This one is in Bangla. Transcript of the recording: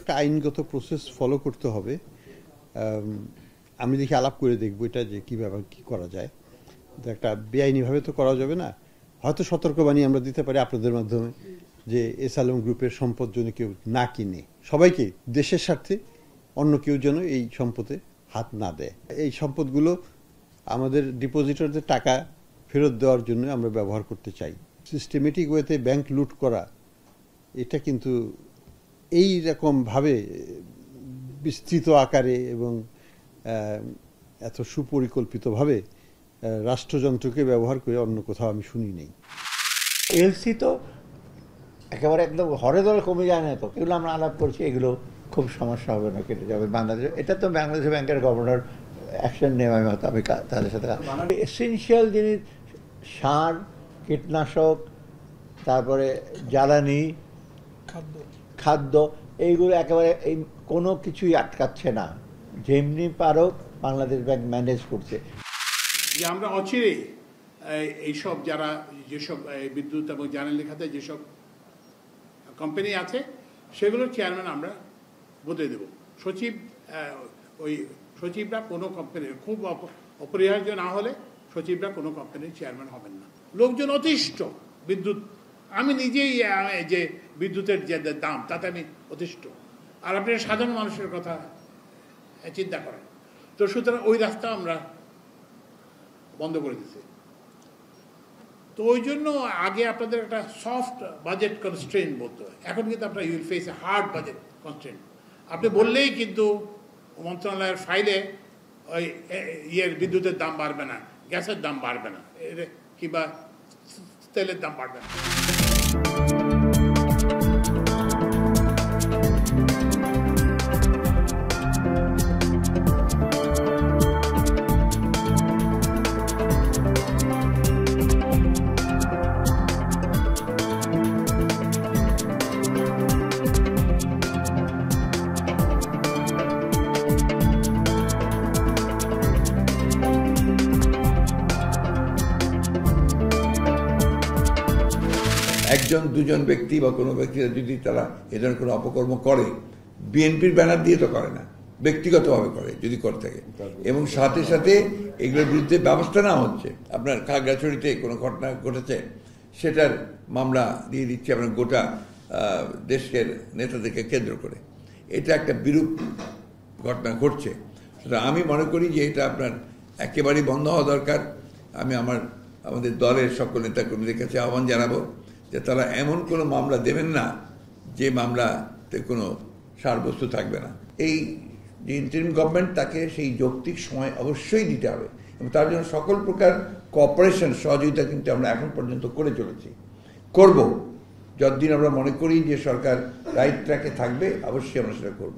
একটা আইনগত প্রসেস ফলো করতে হবে। আমি দেখি আলাপ করে দেখবো এটা যে কীভাবে কী করা যায়। একটা বেআইনিভাবে তো করা যাবে না। হয়তো সতর্কবাণী আমরা দিতে পারি আপনাদের মাধ্যমে যে এসালম গ্রুপের সম্পদ যেন কেউ না কিনে, সবাইকে দেশের স্বার্থে অন্য কেউ যেন এই সম্পদে হাত না দেয়। এই সম্পদগুলো আমাদের ডিপোজিটরদের টাকা ফেরত দেওয়ার জন্য আমরা ব্যবহার করতে চাই। সিস্টেমেটিক ওয়েতে ব্যাংক লুট করা এটা কিন্তু এই রকমভাবে বিস্তৃত আকারে এবং এত সুপরিকল্পিতভাবে রাষ্ট্রযন্ত্রকে ব্যবহার করে অন্য কোথাও আমি শুনি নেই। এলসি তো একেবারে একদম হরে ধরে কমে যায় না, তো এগুলো আমরা আলাপ করছি, এগুলো খুব সমস্যা হবে না, কেটে যাবে। বাংলাদেশ এটা তো বাংলাদেশ ব্যাংকের গভর্নর অ্যাকশন নেওয়ার মতো আমি তাদের সাথে এসেনশিয়াল জিনিস, সার, কীটনাশক, তারপরে জ্বালানি, খাদ্য, এইগুলো একেবারে এই কোনো কিছুই আটকাচ্ছে না। যেমনি পারো বাংলাদেশ ব্যাংক ম্যানেজ করছে। যে আমরা অচিরেই এইসব যারা যেসব বিদ্যুৎ এবং জ্বালানি খাতে যেসব কোম্পানি আছে সেগুলোর চেয়ারম্যান আমরা বদলে দেব। ওই সচিবরা কোনো কোম্পানির, খুব অপরিহার্য না হলে সচিবরা কোনো কোম্পানির চেয়ারম্যান হবেন না। লোকজন অতিষ্ঠ বিদ্যুৎ, আমি নিজেই যে বিদ্যুতের যে দাম তাতে আমি অতিষ্ঠ, আর আপনি সাধারণ মানুষের কথা চিন্তা করেন। তো সুতরাং ওই রাস্তা আমরা বন্ধ করে দিচ্ছি। তো ওই জন্য আগে আপনাদের একটা সফট বাজেট কনস্ট্রেন্ট বলতো, এখন কিন্তু আপনার ইউল ফেস এ হার্ড বাজেট কনস্ট্রেন্ট। আপনি বললেই কিন্তু মন্ত্রণালয়ের ফাইলে ওই বিদ্যুতের দাম বাড়বে না, গ্যাসের দাম বাড়বে না, কিংবা তেলের দাম বাড়বে না। একজন দুজন ব্যক্তি বা কোনো ব্যক্তিরা যদি তারা এ ধরনের কোনো অপকর্ম করে, বিএনপির ব্যানার দিয়ে তো করে না, ব্যক্তিগতভাবে করে যদি করে থাকে, এবং সাথে সাথে এগুলোর বিরুদ্ধে ব্যবস্থা নেওয়া হচ্ছে। আপনার খাগড়াছড়িতে কোনো ঘটনা ঘটেছে, সেটার মামলা দিয়ে দিচ্ছে আপনার গোটা দেশের নেতাদেরকে কেন্দ্র করে। এটা একটা বিরূপ ঘটনা ঘটছে। সুতরাং আমি মনে করি যে এটা আপনার একেবারেই বন্ধ হওয়া দরকার। আমি আমাদের দলের সকল নেতাকর্মীদের কাছে আহ্বান জানাবো যে তারা এমন কোনো মামলা দেবেন না যে মামলাতে কোনো সারবস্তু থাকবে না। এই যে ইন্টারিম গভর্নমেন্ট, তাকে সেই যৌক্তিক সময় অবশ্যই দিতে হবে, এবং তার জন্য সকল প্রকার কোঅপারেশন, সহযোগিতা কিন্তু আমরা এখন পর্যন্ত করে চলেছি, করব। যতদিন আমরা মনে করি যে সরকার রাইট ট্র্যাকে থাকবে, অবশ্যই আমরা সেটা করব।